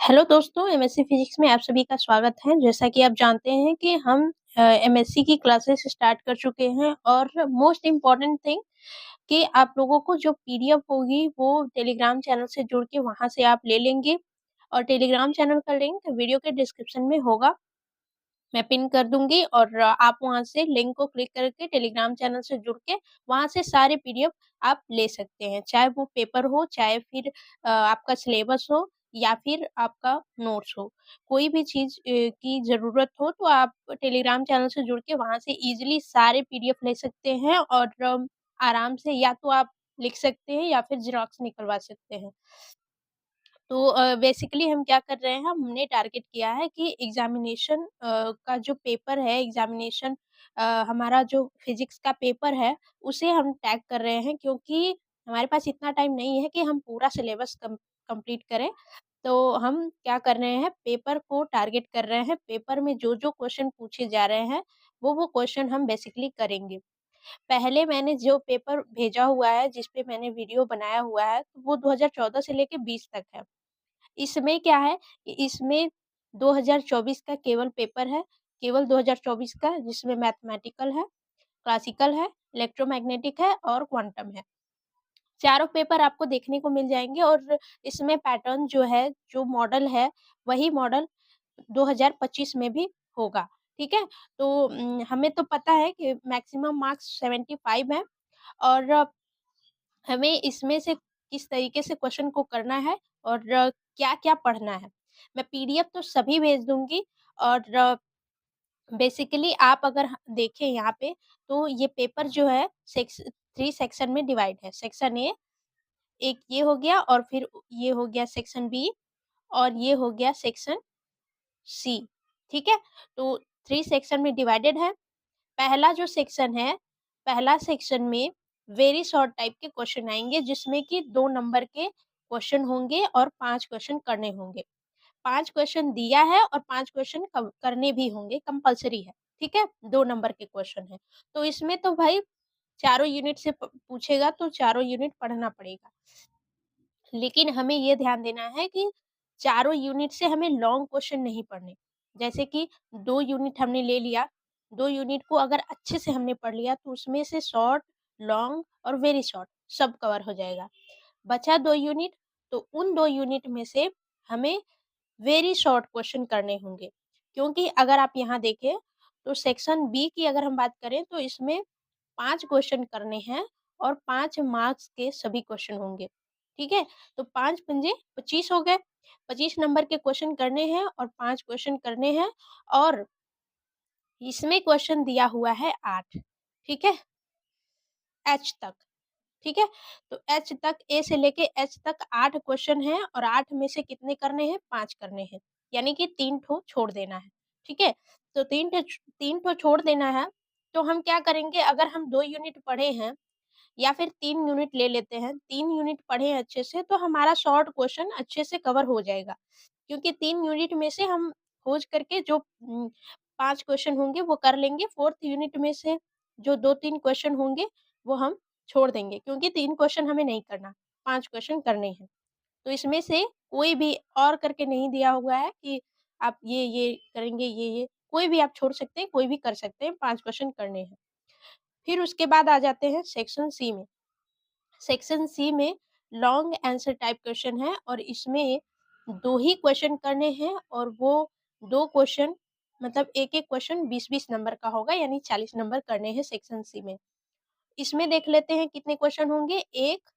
Hello दोस्तों, MSc physics में आप सभी का स्वागत है। जैसा कि आप जानते हैं कि हम एमएससी की क्लासेस स्टार्ट कर चुके हैं और मोस्ट इम्पोर्टेंट थिंग कि आप लोगों को जो पीडीएफ होगी वो टेलीग्राम चैनल से जुड़ के वहाँ से आप ले लेंगे और टेलीग्राम चैनल का लिंक वीडियो के डिस्क्रिप्शन में होगा। मैं पिन कर दूँगी और आप वहाँ से लिंक को क्लिक करके टेलीग्राम चैनल से जुड़ के वहाँ से सारे पीडीएफ आप ले सकते हैं। चाहे वो पेपर हो, चाहे फिर आपका सिलेबस हो या फिर आपका नोट्स हो। कोई भी चीज़ की ज़रूरत हो तो आप टेलीग्राम चैनल से जुड़ के वहाँ से ईज़िली सारे पीडीएफ ले सकते हैं और आराम से या तो आप लिख सकते हैं या फिर ज़ेरॉक्स निकलवा सकते हैं। तो बेसिकली हम क्या कर रहे हैं, हमने टारगेट किया है कि एग्ज़ामिनेशन का जो पेपर है, एग्ज़ामिनेशन हमारा जो फिज़िक्स का पेपर है, उसे हम टैग कर रहे हैं क्योंकि हमारे पास इतना टाइम नहीं है कि हम पूरा सिलेबस कंप्लीट करें। तो हम क्या कर रहे हैं, पेपर को टारगेट कर रहे हैं, पेपर में जो-जो क्वेश्चन पूछे जा रहे हैं, वो क्वेश्चन हम बेसिकली करेंगे। पहले मैंने जो पेपर भेजा हुआ है, जिस पे मैंने वीडियो बनाया हुआ है, तो वो 2014 से लेके 20 तक है। इसमें क्या है कि इसमें 2024 का केवल पेपर है, केवल 2024 का जिसमें मैथमेटिकल है, क्लासिकल है, इलेक्ट्रोमैग्नेटिक है और क्वांटम है। चारों पेपर आपको देखने को मिल जाएँगे और इसमें पैटर्न जो है, जो मॉडल है, वही मॉडल 2025 में भी होगा, ठीक है? तो हमें तो पता है कि मैक्सिमम मार्क्स 75 हैं और हमें इसमें से किस तरीके से क्वेश्चन को करना है और क्या-क्या पढ़ना है। मैं पीडीएफ तो सभी भेज दूँगी और बेसिकली आप अगर देखें यहाँ पे तो ये पेपर जो है 3 सेक्शन में डिवाइड है। सेक्शन ए, एक ये हो गया और फिर ये हो गया सेक्शन बी और ये हो गया सेक्शन सी, ठीक है? तो 3 सेक्शन में डिवाइडेड है। पहला जो सेक्शन है, पहला सेक्शन में वेरी शॉर्ट टाइप के क्वेश्चन आएँगे जिसमें कि 2 नंबर के क्वेश्चन होंगे और 5 क्वेश्चन करने होंगे। 5 क्वेश्चन दिया है और 5 क्वेश्चन कव करने भी होंगे, कंपल्सरी है, ठीक है? 2 नंबर के क्वेश्चन हैं। तो इसमें तो भाई चारों यूनिट से प पूछेगा तो चारों यूनिट पढ़ना पड़ेगा। लेकिन हमें ये ध्यान देना है कि चारों यूनिट से हमें लॉन्ग क्वेश्चन नहीं पढ़ने। जैसे कि 2 यूनिट हमने ले लिया, 2 यूनिट को अगर अच्छे से हमने पढ़ लिया तो उसमें से शॉर्ट, लॉन्ग और वेरी शॉर्ट सब कवर हो जाएगा। बचा 2 यूनिट, तो उन 2 यूनिट में से हमें वेरी शॉर्ट क्वेश्चन करने होंगे। क्योंकि अगर आप यहाँ देखें तो सेक्शन बी की अगर हम बात करें तो इसमें 5 क्वेश्चन करने हैं और 5 मार्क्स के सभी क्वेश्चन होंगे, ठीक है? तो 5 पंजे 25 हो गए, 25 नंबर के क्वेश्चन करने हैं और 5 क्वेश्चन करने हैं और इसमें क्वेश्चन दिया हुआ है 8, ठीक है? एच तक, ठीक है? तो एच तक ए से लेके एच तक 8 क्वेश्चन हैं और 8 में से कितने करने हैं? 5 करने हैं, यानी कि 3 ठो छोड़ देना है, ठीक है? तो 3 ठो छोड़ देना है, तो हम क्या करेंगे अगर हम 2 यूनिट पढ़े हैं या फिर 3 यूनिट ले लेते हैं, 3 यूनिट पढ़े अच्छे से तो हमारा शॉर्ट क्वेश्चन अच्छे से कवर हो जाएगा। क्योंकि 3 यूनिट में से हम खोज करके जो 5 क्वेश्चन होंगे वो कर लेंगे, 4th यूनिट में से जो 2-3 क्वेश्चन होंगे वो हम छोड़ देंगे क्योंकि 3 क्वेश्चन हमें नहीं करना, 5 क्वेश्चन करने हैं। तो इसमें से कोई भी और करके नहीं दिया हुआ है कि आप ये करेंगे, ये, कोई भी आप छोड़ सकते हैं, कोई भी कर सकते हैं, 5 क्वेश्चन करने हैं। फिर उसके बाद आ जाते हैं सेक्शन सी में। सेक्शन सी में लॉन्ग आंसर टाइप क्वेश्चन है और इसमें 2 ही क्वेश्चन करने हैं और वो 2 क्वेश्चन मतलब एक-एक क्वेश्चन 20-20 नंबर का होगा यानी 40 नंबर करने हैं सेक्शन सी में। इसमें देख लेते हैं कितने क्वेश्चन होंगे 1,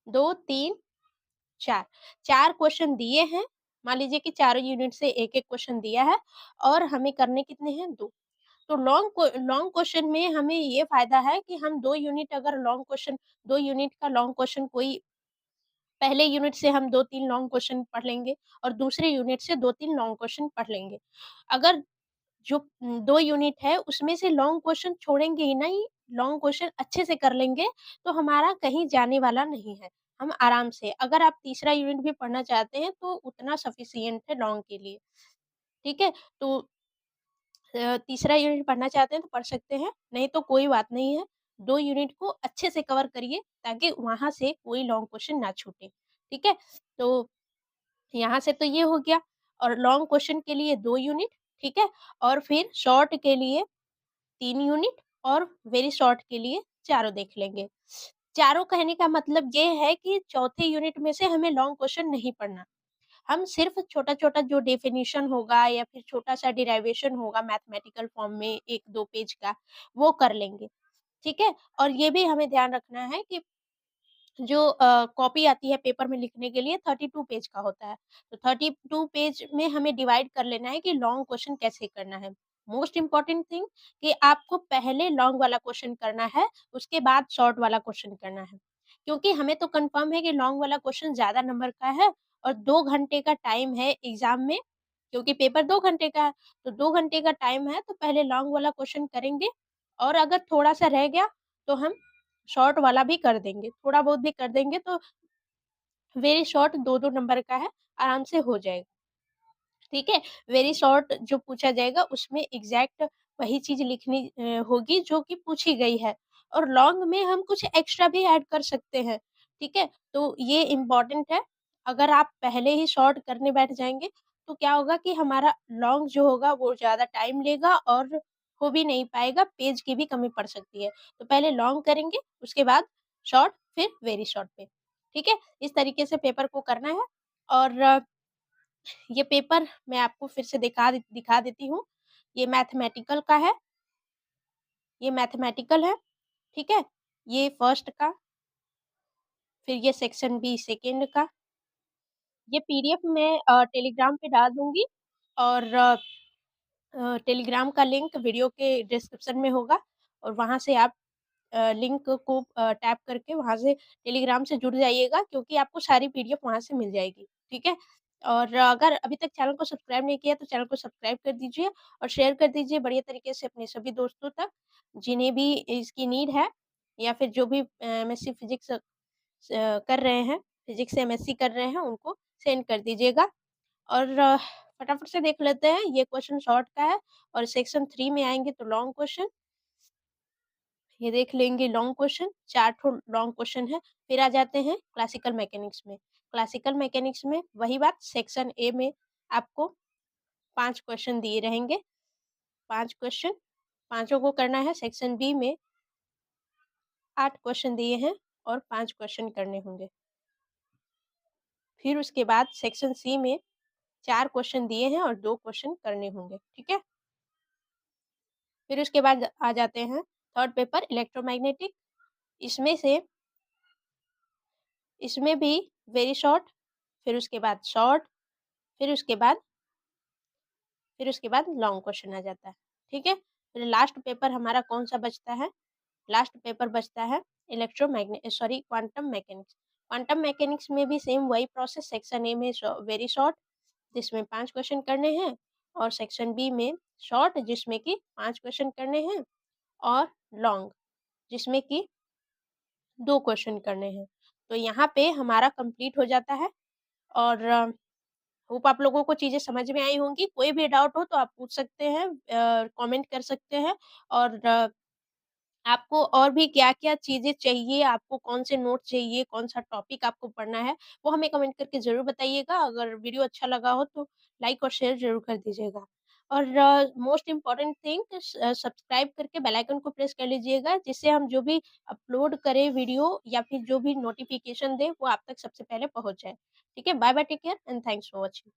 2, 3, 4। 4 क्वेश्चन दिए हैं, मान लीजिए कि चारों यूनिट से एक-एक क्वेश्चन दिया है और हमें करने कितने हैं 2। तो लॉन्ग क्वेश्चन में हमें ये फ़ायदा है कि हम 2 यूनिट अगर लॉन्ग क्वेश्चन 2 यूनिट का लॉन्ग क्वेश्चन कोई पहले यूनिट से हम 2-3 लॉन्ग क्वेश्चन पढ़ लेंगे और दूसरे यूनिट से 2-3 लॉन्ग क्वेश्चन पढ़ लेंगे। अगर जो 2 यूनिट है उसमें से लॉन्ग क्वेश्चन छोड़ेंगे ही नहीं, लॉन्ग क्वेश्चन अच्छे से कर लेंगे तो हमारा कहीं जाने वाला नहीं है। हम आराम से अगर आप तीसरा यूनिट भी पढ़ना चाहते हैं तो उतना सफिशिएंट है लॉन्ग के लिए, ठीक है? तो तीसरा यूनिट पढ़ना चाहते हैं तो पढ़ सकते हैं, नहीं तो कोई बात नहीं है। 2 यूनिट को अच्छे से कवर करिए ताकि वहाँ से कोई लॉन्ग क्वेश्चन ना छूटे, ठीक है? तो यहाँ से तो ये हो गया और लॉन्ग क्वेश्चन के लिए 2 यूनिट, ठीक है? और फिर शॉर्ट के लिए 3 यूनिट और वेरी शॉर्ट के लिए चारों देख लेंगे। चारों कहने का मतलब ये है कि चौथे यूनिट में से हमें लॉन्ग क्वेश्चन नहीं पढ़ना। हम सिर्फ़ छोटा-छोटा जो डेफिनिशन होगा या फिर छोटा-सा डेरिवेशन होगा मैथमेटिकल फॉर्म में 1-2 पेज का, वो कर लेंगे, ठीक है? और ये भी हमें ध्यान रखना है कि जो कॉपी आती है पेपर में लिखने के लिए 32 पेज का होता है। तो 32 पेज में हमें डिवाइड कर लेना है कि लॉन्ग क्वेश्चन कैसे करना है। मोस्ट इम्पोर्टेंट थिंग कि आपको पहले लॉन्ग वाला क्वेश्चन करना है, उसके बाद शॉर्ट वाला क्वेश्चन करना है। क्योंकि हमें तो कन्फर्म है कि लॉन्ग वाला क्वेश्चन ज़्यादा नंबर का है और 2 घंटे का टाइम है एग्ज़ाम में, क्योंकि पेपर 2 घंटे का है, तो 2 घंटे का टाइम है तो पहले लॉन्ग वाला क्वेश्चन करेंगे और अगर थोड़ा-सा रह गया तो हम शॉर्ट वाला भी कर देंगे, थोड़ा बहुत भी कर देंगे तो वेरी शॉर्ट 2-2 नंबर का है, आराम से हो जाएगा, ठीक है? वेरी शॉर्ट जो पूछा जाएगा उसमें एग्ज़ैक्ट वही चीज़ लिखनी होगी जो कि पूछी गई है और लॉन्ग में हम कुछ एक्स्ट्रा भी ऐड कर सकते हैं, ठीक है? तो ये इम्पोर्टेंट है, अगर आप पहले ही शॉर्ट करने बैठ जाएँगे, तो क्या होगा कि हमारा लॉन्ग जो होगा वो ज़्यादा टाइम लेगा और हो भी नहीं पाएगा, पेज की भी कमी पड़ सकती है। तो पहले लॉन्ग करेंगे, उसके बाद शॉर्ट, फिर वेरी शॉर्ट पे, ठीक है? इस तरीके से पेपर को करना है और ये पेपर मैं आपको फिर से दिखा देती हूँ। ये मैथमेटिकल का है, ये मैथमेटिकल है, ठीक है? ये फर्स्ट का, फिर ये सेक्शन बी सेकंड का। ये पीडीएफ मैं टेलीग्राम पे डाल दूँगी और टेलीग्राम का लिंक वीडियो के डिस्क्रिप्शन में होगा और वहाँ से आप लिंक को टैप करके वहाँ से टेलीग्राम से जुड़ जाइएगा क्योंकि आपको सारी पीडीएफ वहाँ से मिल जाएगी, ठीक है? और अगर अभी तक चैनल को सब्सक्राइब नहीं किया तो चैनल को सब्सक्राइब कर दीजिए और शेयर कर दीजिए बढ़िया तरीके से अपने सभी दोस्तों तक, जिन्हें भी इसकी नीड है या फिर जो भी एमएससी फिज़िक्स कर रहे हैं, फिज़िक्स से एमएससी कर रहे हैं उनको सेंड कर दीजिएगा। और फटाफट से देख लेते हैं, ये क्वेश्चन शॉर्ट का है और सेक्शन 3 में आएँगे तो लॉन्ग क्वेश्चन। ये देख लेंगे लॉन्ग क्वेश्चन, 4 ठो लॉन्ग क्वेश्चन है। फिर आ जाते हैं क्लासिकल मैकेनिक्स में। क्लासिकल मैकेनिक्स में वही बात सेक्शन ए में आपको 5 क्वेश्चन दिए रहेंगे, 5 क्वेश्चन, पाँचों को करना है। सेक्शन बी में 8 क्वेश्चन दिए हैं और 5 क्वेश्चन करने होंगे। फिर उसके बाद सेक्शन सी में 4 क्वेश्चन दिए हैं और 2 क्वेश्चन करने होंगे, ठीक है? फिर उसके बाद आ जाते हैं थर्ड पेपर इलेक्ट्रोमैग्नेटिक, इसमें से इसमें भी वेरी शॉर्ट, फिर उसके बाद शॉर्ट, फिर उसके बाद लॉन्ग क्वेश्चन आ जाता है, ठीक है? फिर लास्ट पेपर हमारा कौन-सा बचता है? लास्ट पेपर बचता है क्वांटम मैकेनिक्स। क्वांटम मैकेनिक्स में भी सेम वही प्रोसेस सेक्शन ए में वेरी शॉर्ट जिसमें 5 क्वेश्चन करने हैं और सेक्शन बी में शॉर्ट जिसमें कि 5 क्वेश्चन करने हैं और लॉन्ग जिसमें कि 2 क्वेश्चन करने हैं। तो यहाँ पे हमारा कंप्लीट हो जाता है और होप आप लोगों को चीज़ें समझ में आई होंगी। कोई भी डाउट हो तो आप पूछ सकते हैं कमेंट कर सकते हैं और आपको और भी क्या-क्या चीज़ें चाहिए, आपको कौन से नोट चाहिए, कौन-सा टॉपिक आपको पढ़ना है, वो हमें कमेंट करके ज़रूर बताइएगा। अगर वीडियो अच्छा लगा हो तो लाइक और शेयर ज़रूर कर दीजिएगा। और मोस्ट इम्पोर्टेंट थिंग सब्सक्राइब करके बेल आइकन को प्रेस कर लीजिएगा, जिससे हम जो भी अपलोड करें वीडियो या फिर जो भी नोटिफ़िकेशन दें, वो आप तक सबसे पहले पहुँच जाए। ठीक है? Bye bye, take care and thanks for watching.